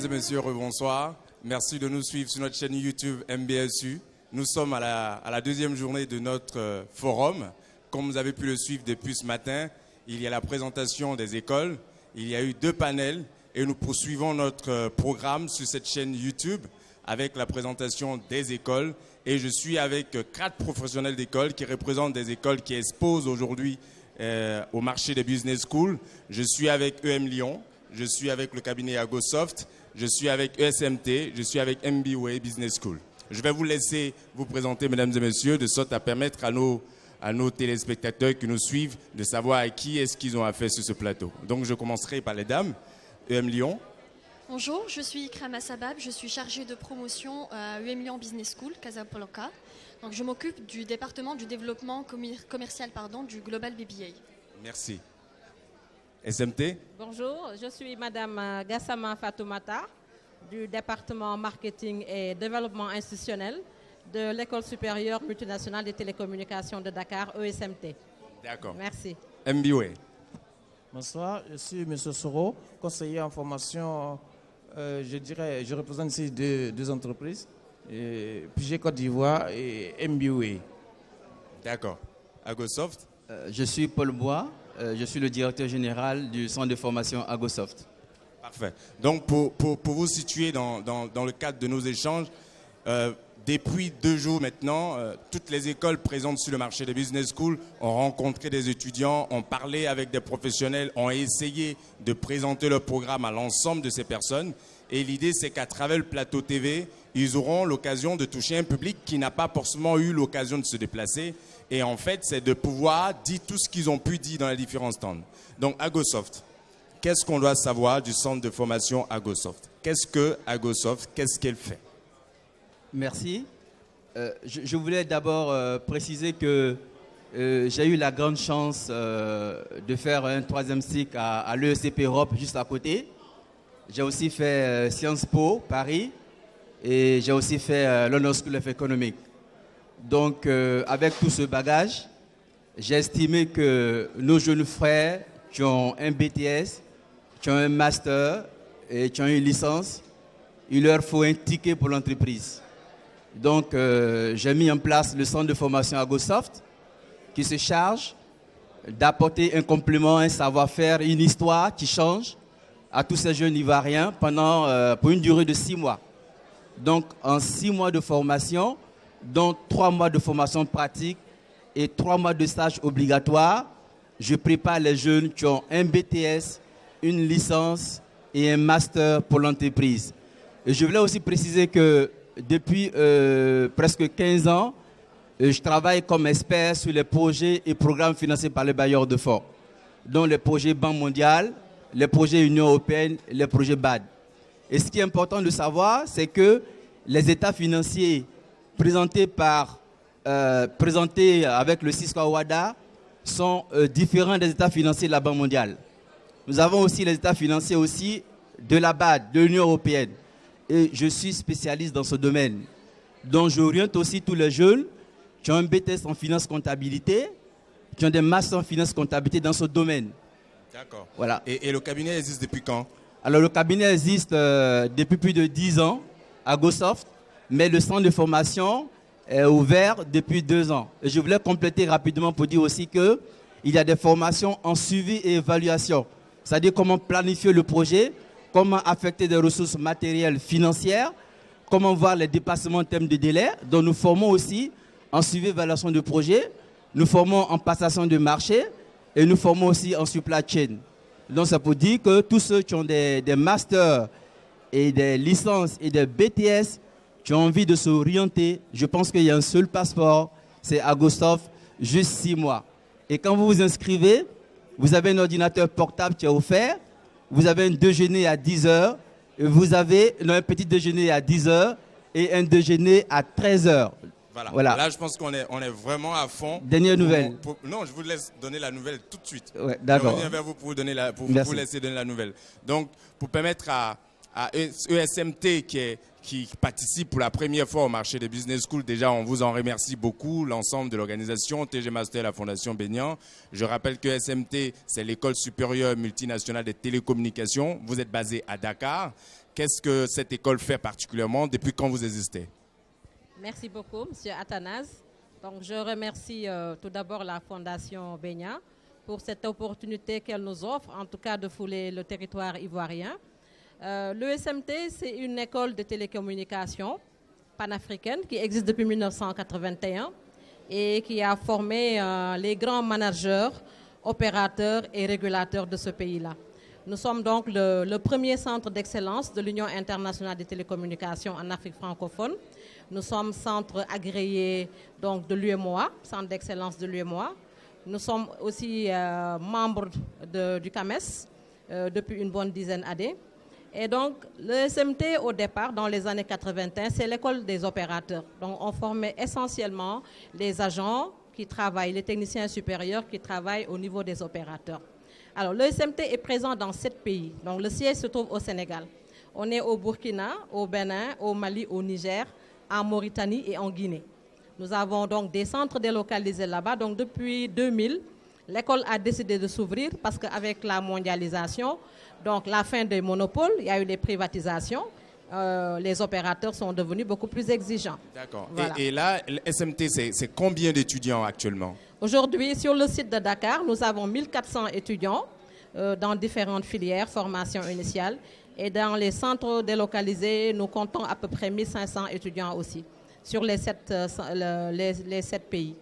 et messieurs, rebonsoir. Merci de nous suivre sur notre chaîne YouTube MBSU. Nous sommes à la deuxième journée de notre forum. Comme vous avez pu le suivre depuis ce matin, il y a la présentation des écoles, il y a eu 2 panels et nous poursuivons notre programme sur cette chaîne YouTube avec la présentation des écoles. Et je suis avec 4 professionnels d'école qui représentent des écoles qui exposent aujourd'hui au marché des business schools. Je suis avec EM Lyon, je suis avec le cabinet Agosoft, je suis avec ESMT, je suis avec MBWay Business School. Je vais vous laisser vous présenter, mesdames et messieurs, de sorte à permettre à nos téléspectateurs qui nous suivent de savoir à qui est-ce qu'ils ont affaire sur ce plateau. Donc je commencerai par les dames. EM Lyon. Bonjour, je suis Ikrama Sabab, je suis chargée de promotion à EM Lyon Business School, Casablanca. Donc je m'occupe du département du développement commercial du Global BBA. Merci. SMT. Bonjour, je suis Madame Gassama Fatoumata du département marketing et développement institutionnel de l'École supérieure multinationale des télécommunications de Dakar, ESMT. D'accord. Merci. MBWay. Bonsoir, je suis M. Soro, conseiller en formation. Je représente ici deux entreprises, PG Côte d'Ivoire et MBWay. D'accord. Agosoft. Je suis Paul Bois, je suis le directeur général du centre de formation Agosoft. Parfait. Donc, pour vous situer dans le cadre de nos échanges, depuis 2 jours maintenant, toutes les écoles présentes sur le marché des business schools ont rencontré des étudiants, ont parlé avec des professionnels, ont essayé de présenter leur programme à l'ensemble de ces personnes. Et l'idée, c'est qu'à travers le plateau TV, ils auront l'occasion de toucher un public qui n'a pas forcément eu l'occasion de se déplacer. Et en fait, c'est de pouvoir dire tout ce qu'ils ont pu dire dans les différents stands. Donc, Agosoft, qu'est-ce qu'on doit savoir du centre de formation Agosoft? Qu'est-ce que Agosoft? Qu'est-ce qu'elle fait? Merci. Je voulais d'abord préciser que j'ai eu la grande chance de faire un 3e cycle à l'ESCP Europe juste à côté. J'ai aussi fait Sciences Po Paris et j'ai aussi fait London School of Economics. Donc avec tout ce bagage, j'ai estimé que nos jeunes frères qui ont un BTS, qui ont un master et qui ont une licence, il leur faut un ticket pour l'entreprise. Donc, j'ai mis en place le centre de formation Agosoft qui se charge d'apporter un complément, un savoir-faire, une histoire qui change à tous ces jeunes Ivoiriens pour une durée de 6 mois. Donc, en 6 mois de formation, dont 3 mois de formation pratique et 3 mois de stage obligatoire, je prépare les jeunes qui ont un BTS, une licence et un master pour l'entreprise. Et je voulais aussi préciser que depuis presque 15 ans, je travaille comme expert sur les projets et programmes financés par les bailleurs de fonds, dont les projets Banque mondiale, les projets Union européenne et les projets BAD. Et ce qui est important de savoir, c'est que les états financiers présentés avec le Cisco Awada sont différents des états financiers de la Banque mondiale. Nous avons aussi les états financiers aussi de la BAD, de l'Union européenne. Et je suis spécialiste dans ce domaine. Donc j'oriente aussi tous les jeunes qui ont un BTS en finance comptabilité, qui ont des masters en finance comptabilité dans ce domaine. D'accord. Voilà. Et le cabinet existe depuis quand? Alors le cabinet existe depuis plus de 10 ans à Agosoft, mais le centre de formation est ouvert depuis 2 ans. Et je voulais compléter rapidement pour dire aussi qu'il y a des formations en suivi et évaluation. C'est-à-dire comment planifier le projet, comment affecter des ressources matérielles financières, comment voir les dépassements en termes de délai. Donc nous formons aussi en suivi et évaluation de projet, nous formons en passation de marché et nous formons aussi en supply chain. Donc ça peut dire que tous ceux qui ont des masters et des licences et des BTS qui ont envie de s'orienter, je pense qu'il y a un seul passeport, c'est Agosoft, juste 6 mois. Et quand vous vous inscrivez, vous avez un ordinateur portable qui est offert, vous avez un déjeuner à 10h, et vous avez un petit déjeuner à 10h et un déjeuner à 13h. Voilà. Là, je pense qu'on est vraiment à fond. Dernière nouvelle. Non, je vous laisse donner la nouvelle tout de suite. Ouais, d'accord. Je reviens vers vous pour vous laisser donner la nouvelle. Donc, pour permettre à ESMT qui participe pour la première fois au marché des Business School. Déjà, on vous en remercie beaucoup, l'ensemble de l'organisation, TG Master, la Fondation Beignan. Je rappelle que ESMT, c'est l'école supérieure multinationale des télécommunications. Vous êtes basé à Dakar. Qu'est-ce que cette école fait particulièrement? Depuis quand vous existez? Merci beaucoup, M. Athanase. Donc, je remercie tout d'abord la Fondation Beignan pour cette opportunité qu'elle nous offre, en tout cas de fouler le territoire ivoirien. L'ESMT, c'est une école de télécommunications panafricaine qui existe depuis 1981 et qui a formé les grands managers, opérateurs et régulateurs de ce pays-là. Nous sommes donc le premier centre d'excellence de l'Union internationale des télécommunications en Afrique francophone. Nous sommes centre agréé donc, de l'UEMOA, centre d'excellence de l'UEMOA. Nous sommes aussi membres du CAMES depuis une bonne dizaine d'années. Et donc, le SMT, au départ, dans les années 80, c'est l'école des opérateurs. Donc, on formait essentiellement les agents qui travaillent, les techniciens supérieurs qui travaillent au niveau des opérateurs. Alors, le SMT est présent dans 7 pays. Donc, le siège se trouve au Sénégal. On est au Burkina, au Bénin, au Mali, au Niger, en Mauritanie et en Guinée. Nous avons donc des centres délocalisés là-bas. Donc, depuis 2000, l'école a décidé de s'ouvrir parce qu'avec la mondialisation, donc la fin des monopoles, il y a eu des privatisations, les opérateurs sont devenus beaucoup plus exigeants. D'accord. Voilà. Et là, le SMT, c'est combien d'étudiants actuellement? Aujourd'hui, sur le site de Dakar, nous avons 1400 étudiants dans différentes filières, formation initiale. Et dans les centres délocalisés, nous comptons à peu près 1500 étudiants aussi, sur les 7 pays.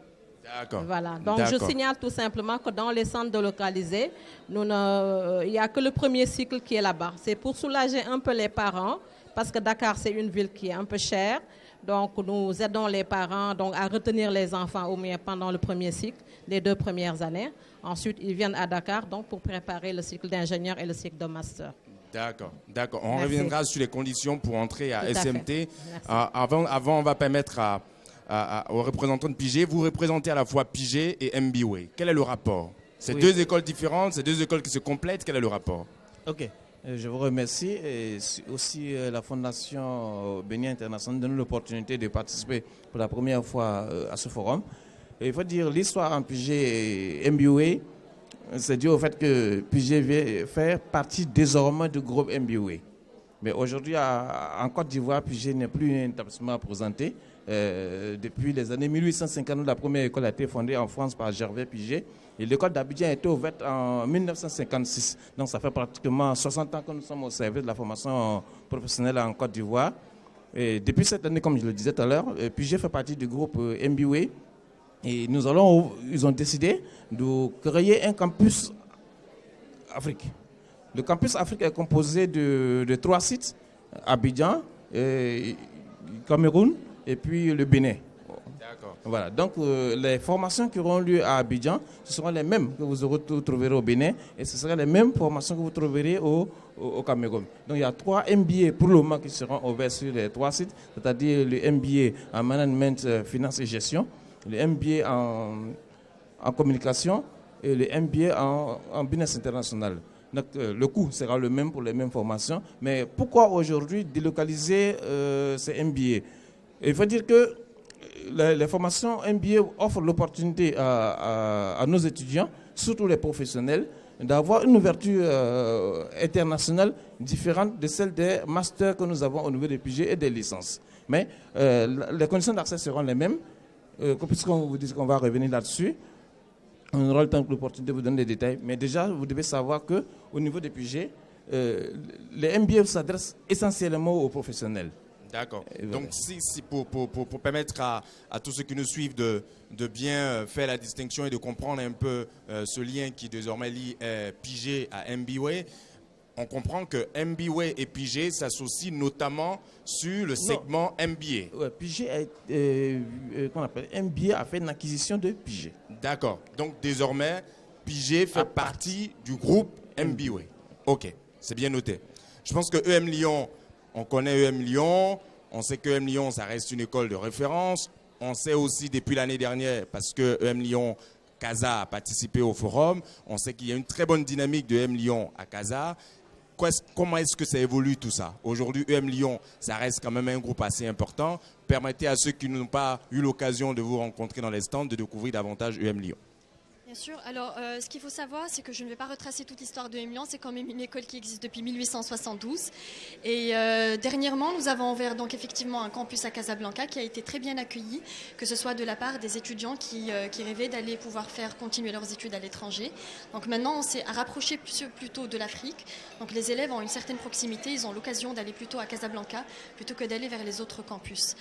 D'accord. Voilà. Donc, je signale tout simplement que dans les centres délocalisés, il n'y a que le premier cycle qui est là-bas. C'est pour soulager un peu les parents, parce que Dakar, c'est une ville qui est un peu chère. Donc, nous aidons les parents donc, à retenir les enfants au moins pendant le premier cycle, les 2 premières années. Ensuite, ils viennent à Dakar donc, pour préparer le cycle d'ingénieur et le cycle de master. D'accord, d'accord. On Merci. reviendra sur les conditions pour entrer à Tout à SMT. fait. Avant, on va permettre aux représentants de Pigé. Vous représentez à la fois Pigé et MBWay. Quel est le rapport? C'est 2 écoles différentes, c'est 2 écoles qui se complètent. Quel est le rapport? Ok, je vous remercie et aussi la Fondation Beignan International donne l'opportunité de participer pour la première fois à ce forum. Et il faut dire l'histoire en Pigé et MBWay, c'est dû au fait que Pigé fait partie désormais du groupe MBWay. Mais aujourd'hui, en Côte d'Ivoire, Pigé n'est plus un établissement présenté. Depuis les années 1850, la première école a été fondée en France par Gervais Pigé. Et l'école d'Abidjan a été ouverte en 1956. Donc ça fait pratiquement 60 ans que nous sommes au service de la formation professionnelle en Côte d'Ivoire. Et depuis cette année, comme je le disais tout à l'heure, Pigé fait partie du groupe MBWay. Et ils ont décidé de créer un campus Afrique. Le campus Afrique est composé de 3 sites, Abidjan, Cameroun et puis le Bénin. D'accord. Voilà. Donc les formations qui auront lieu à Abidjan, ce seront les mêmes que vous trouverez au Bénin et ce seront les mêmes formations que vous trouverez au Cameroun. Donc il y a 3 MBA pour le moment qui seront ouverts sur les 3 sites, c'est-à-dire le MBA en management, finance et gestion, le MBA en communication et le MBA en business international. Donc, le coût sera le même pour les mêmes formations. Mais pourquoi aujourd'hui délocaliser ces MBA? Il faut dire que les formations MBA offrent l'opportunité à nos étudiants, surtout les professionnels, d'avoir une ouverture internationale différente de celle des masters que nous avons au niveau des PG et des licences. Mais les conditions d'accès seront les mêmes. Puisqu'on vous dit qu'on va revenir là-dessus, on aura le temps pour l'opportunité de vous donner des détails. Mais déjà, vous devez savoir qu'au niveau des PG, les MBA s'adressent essentiellement aux professionnels. D'accord. Donc, pour permettre à tous ceux qui nous suivent de bien faire la distinction et de comprendre un peu ce lien qui désormais lie Pigé à MBWay, on comprend que MBWay et Pigé s'associent notamment sur le segment MBA. Ouais, Pigé qu'on appelle MBA a fait une acquisition de Pigé. D'accord. Donc désormais, Pigé fait partie du groupe MBWay. Ok, c'est bien noté. Je pense que EM Lyon, on connaît EM Lyon, on sait que EM Lyon, ça reste une école de référence. On sait aussi depuis l'année dernière, parce que EM Lyon, Casa a participé au forum, on sait qu'il y a une très bonne dynamique de EM Lyon à Casa. comment est-ce que ça évolue tout ça? Aujourd'hui, EM Lyon, ça reste quand même un groupe assez important. Permettez à ceux qui n'ont pas eu l'occasion de vous rencontrer dans les stands de découvrir davantage EM Lyon. Bien sûr. Alors, ce qu'il faut savoir, c'est que je ne vais pas retracer toute l'histoire de EM Lyon. C'est quand même une école qui existe depuis 1872. Et dernièrement, nous avons ouvert donc effectivement un campus à Casablanca qui a été très bien accueilli, que ce soit de la part des étudiants qui rêvaient d'aller pouvoir faire continuer leurs études à l'étranger. Donc maintenant, on s'est rapproché plutôt de l'Afrique. Donc les élèves ont une certaine proximité. Ils ont l'occasion d'aller plutôt à Casablanca plutôt que d'aller vers les autres campus.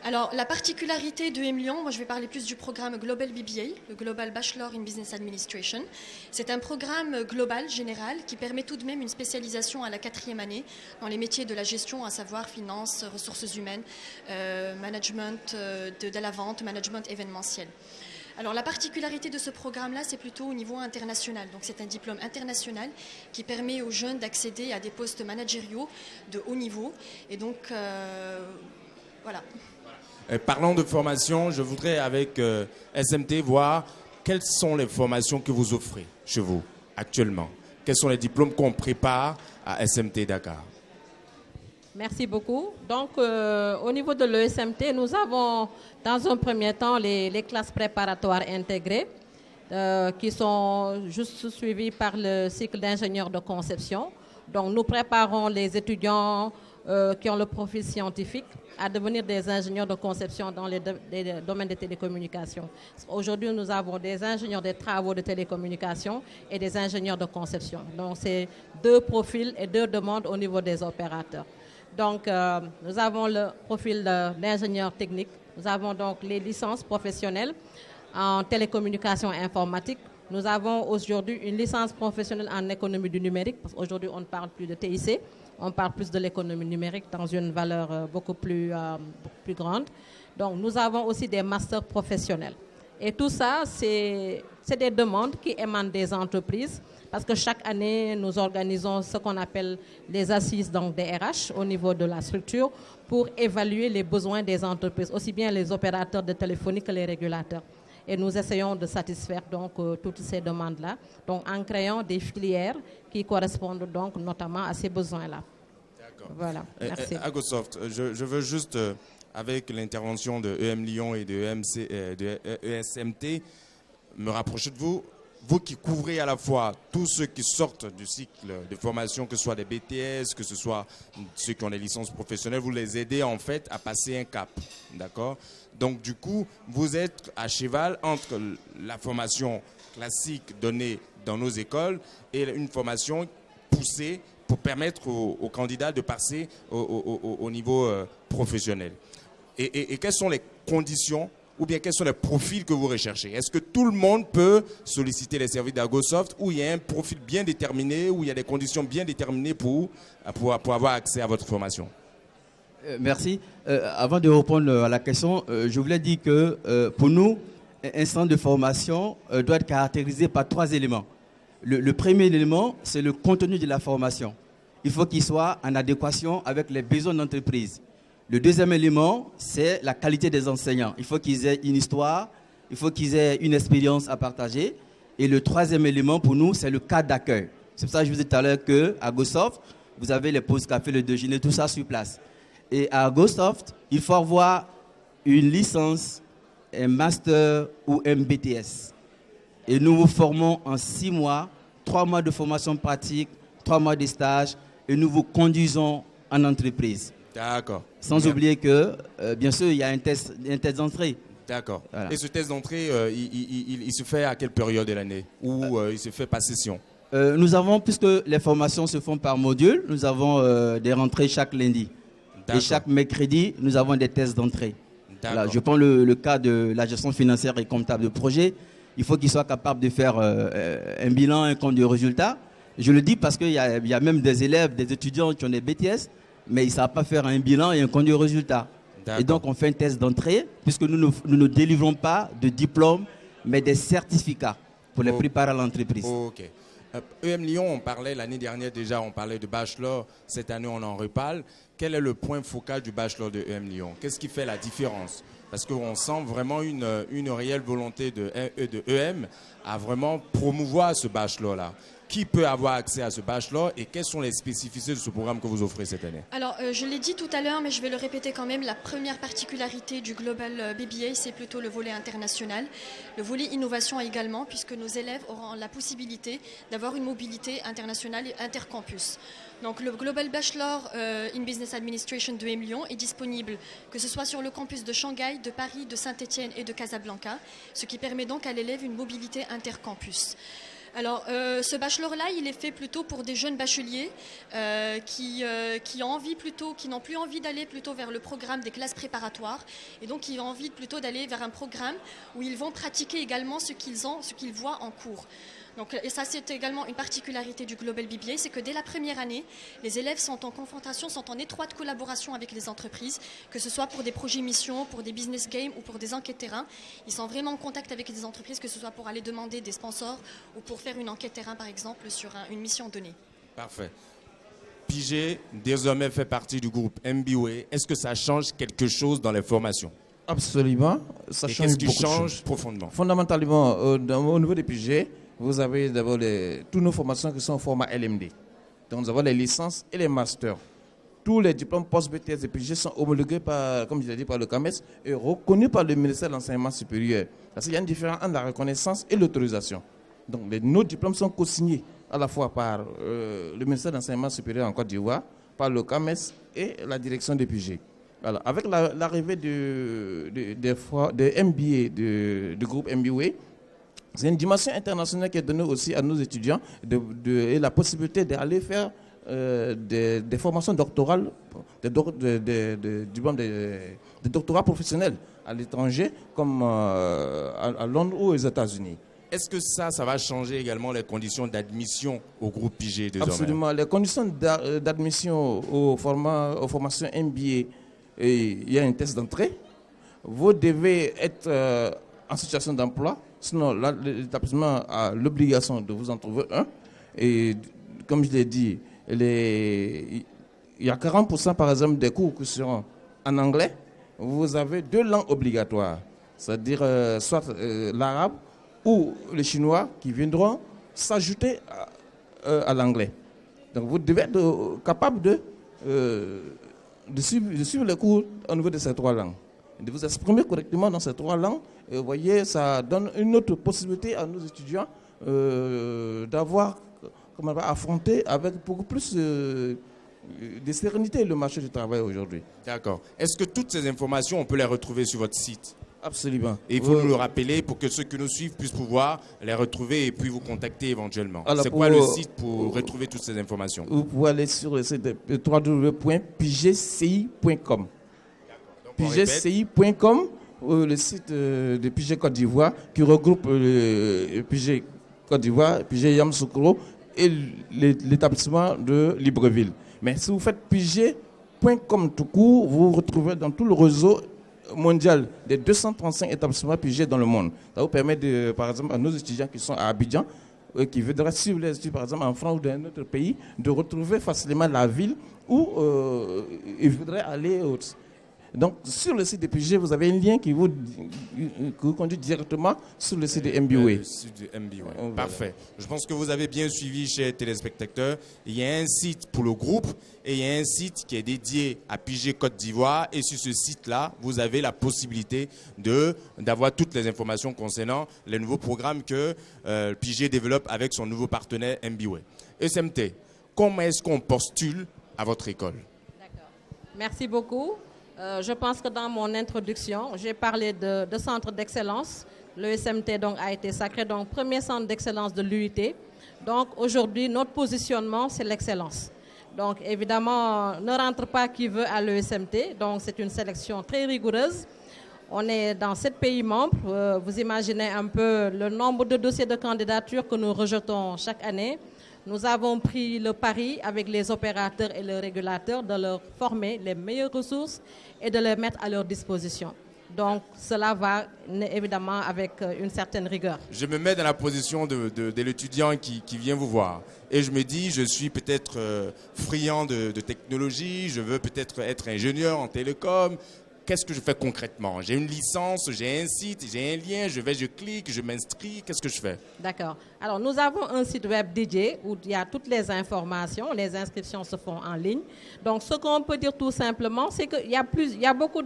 Alors, la particularité de EM Lyon, moi je vais parler plus du programme Global BBA, le Global Bachelor in Business Administration. C'est un programme global, général, qui permet tout de même une spécialisation à la 4e année dans les métiers de la gestion, à savoir finance, ressources humaines, management de la vente, management événementiel. Alors la particularité de ce programme-là, c'est plutôt au niveau international. Donc c'est un diplôme international qui permet aux jeunes d'accéder à des postes managériaux de haut niveau. Et donc, voilà. Parlant de formation, je voudrais avec SMT voir quelles sont les formations que vous offrez chez vous actuellement. Quels sont les diplômes qu'on prépare à SMT Dakar? Merci beaucoup. Donc, au niveau de l'ESMT, nous avons dans un premier temps les classes préparatoires intégrées qui sont juste suivies par le cycle d'ingénieur de conception. Donc, nous préparons les étudiants qui ont le profil scientifique à devenir des ingénieurs de conception dans les domaines des télécommunications. Aujourd'hui, nous avons des ingénieurs des travaux de télécommunications et des ingénieurs de conception. Donc, c'est 2 profils et 2 demandes au niveau des opérateurs. Donc, nous avons le profil d'ingénieur technique. Nous avons donc les licences professionnelles en télécommunications informatique. Nous avons aujourd'hui une licence professionnelle en économie du numérique, parce qu'aujourd'hui, on ne parle plus de TIC. On parle plus de l'économie numérique dans une valeur beaucoup plus grande. Donc, nous avons aussi des masters professionnels. Et tout ça, c'est des demandes qui émanent des entreprises parce que chaque année, nous organisons ce qu'on appelle les assises donc des RH au niveau de la structure pour évaluer les besoins des entreprises, aussi bien les opérateurs de téléphonie que les régulateurs. Et nous essayons de satisfaire donc toutes ces demandes-là, donc en créant des filières qui correspondent donc notamment à ces besoins-là. D'accord. Voilà, merci. Agosoft, je veux juste, avec l'intervention de EM Lyon et de ESMT, me rapprocher de vous. Vous qui couvrez à la fois tous ceux qui sortent du cycle de formation, que ce soit des BTS, que ce soit ceux qui ont des licences professionnelles, vous les aidez en fait à passer un cap, d'accord? Donc du coup, vous êtes à cheval entre la formation classique donnée dans nos écoles et une formation poussée pour permettre aux candidats de passer au niveau professionnel. Et quelles sont les conditions ou bien quels sont les profils que vous recherchez? Est-ce que tout le monde peut solliciter les services d'Agosoft ou il y a un profil bien déterminé, ou il y a des conditions bien déterminées pour avoir accès à votre formation? Merci. Avant de répondre à la question, je voulais dire que pour nous, un centre de formation doit être caractérisé par 3 éléments. Le premier élément, c'est le contenu de la formation. Il faut qu'il soit en adéquation avec les besoins de l'entreprise. Le deuxième élément, c'est la qualité des enseignants. Il faut qu'ils aient une histoire, il faut qu'ils aient une expérience à partager. Et le troisième élément pour nous, c'est le cadre d'accueil. C'est pour ça que je vous disais tout à l'heure qu'à Agosoft, vous avez les pauses café, le déjeuner, tout ça sur place. Et à Agosoft, il faut avoir une licence, un master ou un BTS. Et nous vous formons en 6 mois, 3 mois de formation pratique, 3 mois de stage, et nous vous conduisons en entreprise. D'accord. Sans oublier que, bien sûr, il y a un test d'entrée. D'accord. Voilà. Et ce test d'entrée, il se fait à quelle période de l'année? Ou il se fait par session? Nous avons, puisque les formations se font par module, nous avons des rentrées chaque lundi. Et chaque mercredi, nous avons des tests d'entrée. Voilà, je prends le cas de la gestion financière et comptable de projet. Il faut qu'ils soient capables de faire un bilan, un compte de résultats. Je le dis parce qu'il y a même des élèves, des étudiants qui ont des BTS, mais ils ne savent pas faire un bilan et un compte de résultats. Et donc, on fait un test d'entrée, puisque nous ne délivrons pas de diplôme, mais des certificats pour les préparer à l'entreprise. Ok. EM Lyon, on parlait l'année dernière déjà, on parlait de bachelor. Cette année, on en reparle. Quel est le point focal du bachelor de EM Lyon? Qu'est-ce qui fait la différence? Parce qu'on sent vraiment une réelle volonté de EM à vraiment promouvoir ce bachelor-là. Qui peut avoir accès à ce bachelor et quelles sont les spécificités de ce programme que vous offrez cette année? Alors, je l'ai dit tout à l'heure, mais je vais le répéter quand même. La première particularité du Global BBA, c'est plutôt le volet international. Le volet innovation également, puisque nos élèves auront la possibilité d'avoir une mobilité internationale et intercampus. Donc, le Global Bachelor in Business Administration de Lyon est disponible, que ce soit sur le campus de Shanghai, de Paris, de Saint-Étienne et de Casablanca, ce qui permet donc à l'élève une mobilité intercampus. Alors, ce bachelor-là, il est fait plutôt pour des jeunes bacheliers qui n'ont plus envie d'aller plutôt vers le programme des classes préparatoires et donc qui ont envie plutôt d'aller vers un programme où ils vont pratiquer également ce qu'ils voient en cours. Donc, et ça, c'est également une particularité du Global BBA, c'est que dès la première année, les élèves sont en confrontation, sont en étroite collaboration avec les entreprises, que ce soit pour des projets missions, pour des business games ou pour des enquêtes terrain. Ils sont vraiment en contact avec les entreprises, que ce soit pour aller demander des sponsors ou pour faire une enquête terrain, par exemple, sur une mission donnée. Parfait. Pigé, désormais fait partie du groupe MBA. Est-ce que ça change quelque chose dans les formations? Absolument. Ça change qu'est-ce qui beaucoup de change choses. profondément? Fondamentalement, au niveau des PG, vous avez d'abord toutes nos formations qui sont au format LMD. Donc nous avons les licences et les masters. Tous les diplômes post-BTS et PG sont homologués par, comme je l'ai dit, par le CAMES et reconnus par le ministère de l'Enseignement supérieur. Parce qu'il y a une différence entre la reconnaissance et l'autorisation. Donc nos diplômes sont co-signés à la fois par le ministère de l'Enseignement supérieur en Côte d'Ivoire, par le CAMES et la direction des PG. Alors, avec l'arrivée des MBA, du groupe MBA, c'est une dimension internationale qui est donnée aussi à nos étudiants et la possibilité d'aller faire des formations doctorales, des doctorats professionnels à l'étranger, comme à Londres ou aux États-Unis. Est-ce que ça va changer également les conditions d'admission au groupe Pigé désormais? Absolument. Les conditions d'admission aux formations MBA, il y a un test d'entrée. Vous devez être en situation d'emploi. Sinon, l'établissement a l'obligation de vous en trouver un. Et comme je l'ai dit, il y a 40% par exemple des cours qui seront en anglais. Vous avez 2 langues obligatoires, c'est-à-dire soit l'arabe ou le chinois qui viendront s'ajouter à l'anglais. Donc vous devez être capable de suivre les cours au niveau de ces 3 langues. De vous exprimer correctement dans ces 3 langues. Et vous voyez, ça donne une autre possibilité à nos étudiants d'avoir, affronter avec beaucoup plus de sérénité le marché du travail aujourd'hui. D'accord. Est-ce que toutes ces informations, on peut les retrouver sur votre site? Absolument. Et il faut nous le rappeler pour que ceux qui nous suivent puissent pouvoir les retrouver et puis vous contacter éventuellement. C'est quoi le site pour retrouver toutes ces informations? Vous pouvez aller sur le site www.pigci.com. pigci.com, le site de Pigé Côte d'Ivoire qui regroupe Pigé Côte d'Ivoire, Pigé Yamoussoukro et l'établissement de Libreville. Mais si vous faites pigé.com tout court, vous vous retrouvez dans tout le réseau mondial des 235 établissements Pigé dans le monde. Ça vous permet, par exemple, à nos étudiants qui sont à Abidjan, qui voudraient suivre les études, par exemple, en France ou dans un autre pays, de retrouver facilement la ville où ils voudraient aller. Donc, sur le site de Pigé, vous avez un lien qui vous conduit directement sur le site de MBA. Le site de MBA. Parfait. Je pense que vous avez bien suivi, chers téléspectateurs. Il y a un site pour le groupe et il y a un site qui est dédié à Pigé Côte d'Ivoire. Et sur ce site-là, vous avez la possibilité d'avoir toutes les informations concernant les nouveaux programmes que Pigé développe avec son nouveau partenaire MBA. SMT, comment est-ce qu'on postule à votre école? D'accord. Merci beaucoup. Je pense que dans mon introduction, j'ai parlé de centre d'excellence. Le SMT donc, a été sacré, donc premier centre d'excellence de l'UIT. Donc aujourd'hui, notre positionnement, c'est l'excellence. Donc évidemment, ne rentre pas qui veut à l'ESMT. Donc c'est une sélection très rigoureuse. On est dans 7 pays membres. Vous imaginez un peu le nombre de dossiers de candidature que nous rejetons chaque année. Nous avons pris le pari avec les opérateurs et les régulateurs de leur former les meilleures ressources et de les mettre à leur disposition. Donc cela va évidemment avec une certaine rigueur. Je me mets dans la position de l'étudiant qui vient vous voir. Et je me dis, je suis peut-être friand de technologie, je veux peut-être être ingénieur en télécom. qu'est-ce que je fais concrètement? J'ai une licence, j'ai un site, j'ai un lien, je clique, je m'inscris, qu'est-ce que je fais? D'accord. Alors, nous avons un site web dédié où il y a toutes les informations, les inscriptions se font en ligne. Donc, ce qu'on peut dire tout simplement, c'est qu'il y a beaucoup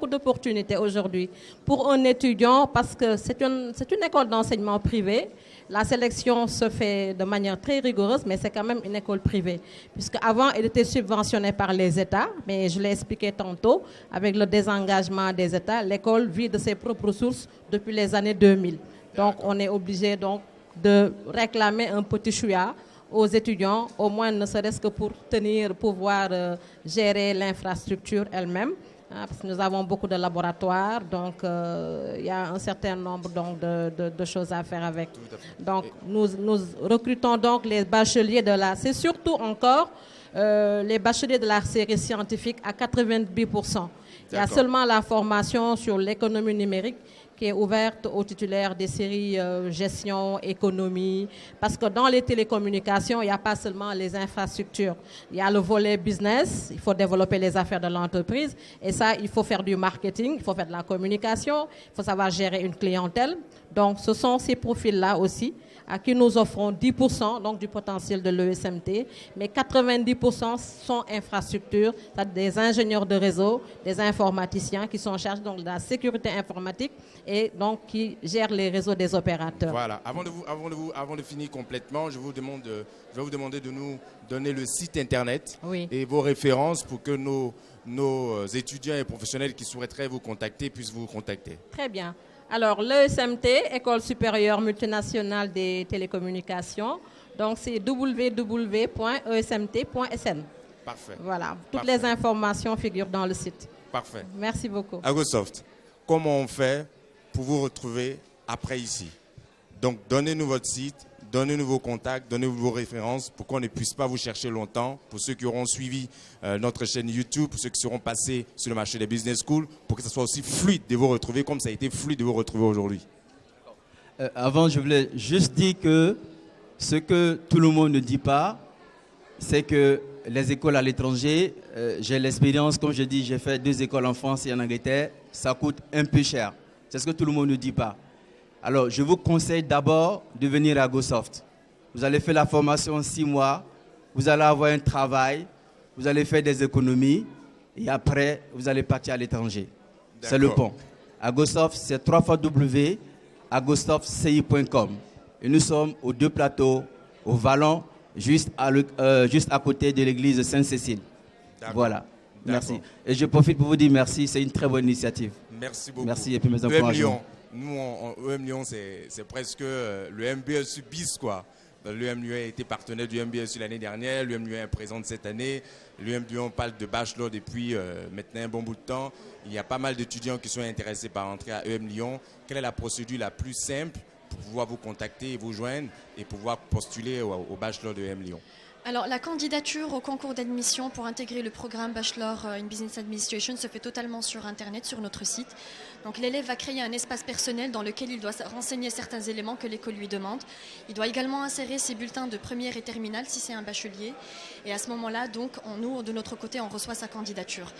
d'opportunités aujourd'hui pour un étudiant parce que c'est une école d'enseignement privée. La sélection se fait de manière très rigoureuse, mais c'est quand même une école privée. Puisqu'avant, elle était subventionnée par les États, mais je l'ai expliqué tantôt, avec le désengagement des États, l'école vit de ses propres ressources depuis les années 2000. Donc, on est obligé de réclamer un petit chouïa aux étudiants, au moins ne serait-ce que pour pouvoir gérer l'infrastructure elle-même. Parce que nous avons beaucoup de laboratoires, donc il y a un certain nombre donc, de choses à faire avec. Donc nous recrutons donc les bacheliers de la... C'est surtout encore les bacheliers de la série scientifique à 90%. Il y a seulement la formation sur l'économie numérique qui est ouverte aux titulaires des séries gestion, économie, parce que dans les télécommunications, il n'y a pas seulement les infrastructures. Il y a le volet business, il faut développer les affaires de l'entreprise, et ça, il faut faire du marketing, il faut faire de la communication, il faut savoir gérer une clientèle. Donc, ce sont ces profils-là aussi à qui nous offrons 10% donc, du potentiel de l'ESMT, mais 90% sont infrastructures, c'est-à-dire des ingénieurs de réseau, des informaticiens qui sont en charge donc, de la sécurité informatique et donc qui gèrent les réseaux des opérateurs. Voilà. Avant de finir complètement, je vais vous demander de nous donner le site internet et vos références pour que nos étudiants et professionnels qui souhaiteraient vous contacter puissent vous contacter. Très bien. Alors, l'ESMT, École supérieure multinationale des télécommunications, donc c'est www.esmt.sn. Parfait. Voilà, toutes les informations figurent dans le site. Parfait. Merci beaucoup. Agosoft, comment on fait pour vous retrouver après ici? Donc, donnez-nous votre site, donnez-nous vos contacts, donnez-nous vos références pour qu'on ne puisse pas vous chercher longtemps. Pour ceux qui auront suivi notre chaîne YouTube, pour ceux qui seront passés sur le marché des business schools, pour que ce soit aussi fluide de vous retrouver comme ça a été fluide de vous retrouver aujourd'hui. Avant, je voulais juste dire que ce que tout le monde ne dit pas, c'est que les écoles à l'étranger, j'ai l'expérience, comme je dis, j'ai fait 2 écoles en France et en Angleterre, ça coûte un peu cher. C'est ce que tout le monde ne dit pas. Alors, je vous conseille d'abord de venir à Agosoft. Vous allez faire la formation en 6 mois, vous allez avoir un travail, vous allez faire des économies et après, vous allez partir à l'étranger. C'est le pont. Agosoft, c'est www.agosoftci.com. Et nous sommes aux 2 plateaux, au Vallon, juste à côté de l'église de Sainte-Cécile. Voilà. Merci. Et je profite pour vous dire merci, c'est une très bonne initiative. Merci beaucoup. Merci et puis mes encouragements. Nous, EM Lyon, c'est presque le MBSU bis, quoi. L'EM Lyon a été partenaire du MBSU l'année dernière, l'EM Lyon est présente cette année. L'EM Lyon parle de bachelor depuis maintenant un bon bout de temps. Il y a pas mal d'étudiants qui sont intéressés par entrer à EM Lyon. Quelle est la procédure la plus simple pour pouvoir vous contacter et vous joindre et pouvoir postuler au bachelor de EM Lyon? Alors, la candidature au concours d'admission pour intégrer le programme Bachelor in Business Administration se fait totalement sur Internet, sur notre site. Donc, l'élève va créer un espace personnel dans lequel il doit renseigner certains éléments que l'école lui demande. Il doit également insérer ses bulletins de première et terminale si c'est un bachelier. Et à ce moment-là, donc, nous, de notre côté, on reçoit sa candidature.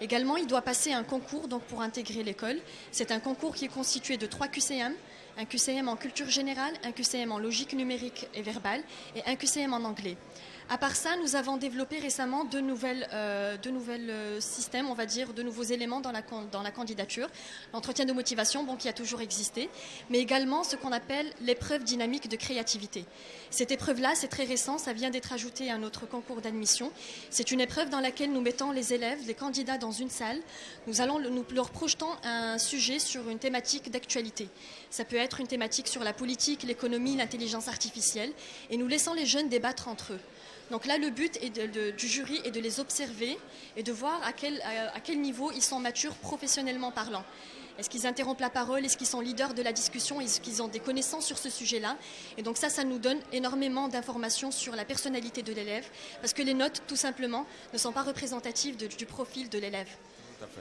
Également, il doit passer un concours donc, pour intégrer l'école. C'est un concours qui est constitué de 3 QCM. Un QCM en culture générale, un QCM en logique numérique et verbale et un QCM en anglais. À part ça, nous avons développé récemment de nouvelles systèmes, on va dire, de nouveaux éléments dans la candidature. L'entretien de motivation, bon, qui a toujours existé, mais également ce qu'on appelle l'épreuve dynamique de créativité. Cette épreuve-là, c'est très récent, ça vient d'être ajouté à notre concours d'admission. C'est une épreuve dans laquelle nous mettons les élèves, les candidats dans une salle. Nous leur projetons un sujet sur une thématique d'actualité. Ça peut être une thématique sur la politique, l'économie, l'intelligence artificielle, et nous laissons les jeunes débattre entre eux. Donc là, le but du jury est de les observer et de voir à quel niveau ils sont matures professionnellement parlant. Est-ce qu'ils interrompent la parole? Est-ce qu'ils sont leaders de la discussion? Est-ce qu'ils ont des connaissances sur ce sujet-là? Et donc ça nous donne énormément d'informations sur la personnalité de l'élève, parce que les notes, tout simplement, ne sont pas représentatives du profil de l'élève.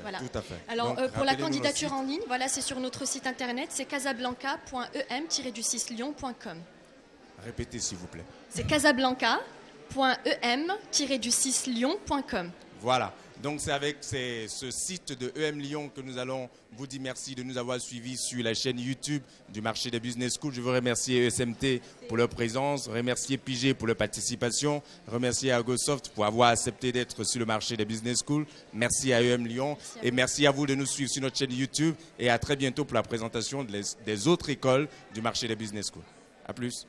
Voilà. Tout à fait. Alors, donc, pour la candidature en ligne, voilà, c'est sur notre site internet, c'est casablanca.em-lyon.com. Répétez, s'il vous plaît. C'est casablanca.em-lyon.com. Voilà. Donc c'est avec ce site de EM Lyon que nous allons vous dire merci de nous avoir suivis sur la chaîne YouTube du marché des Business School. Je veux remercier ESMT pour leur présence, remercier Pigé pour leur participation, remercier Agosoft pour avoir accepté d'être sur le marché des Business School. Merci à EM Lyon et merci à vous de nous suivre sur notre chaîne YouTube et à très bientôt pour la présentation des autres écoles du marché des Business School. À plus.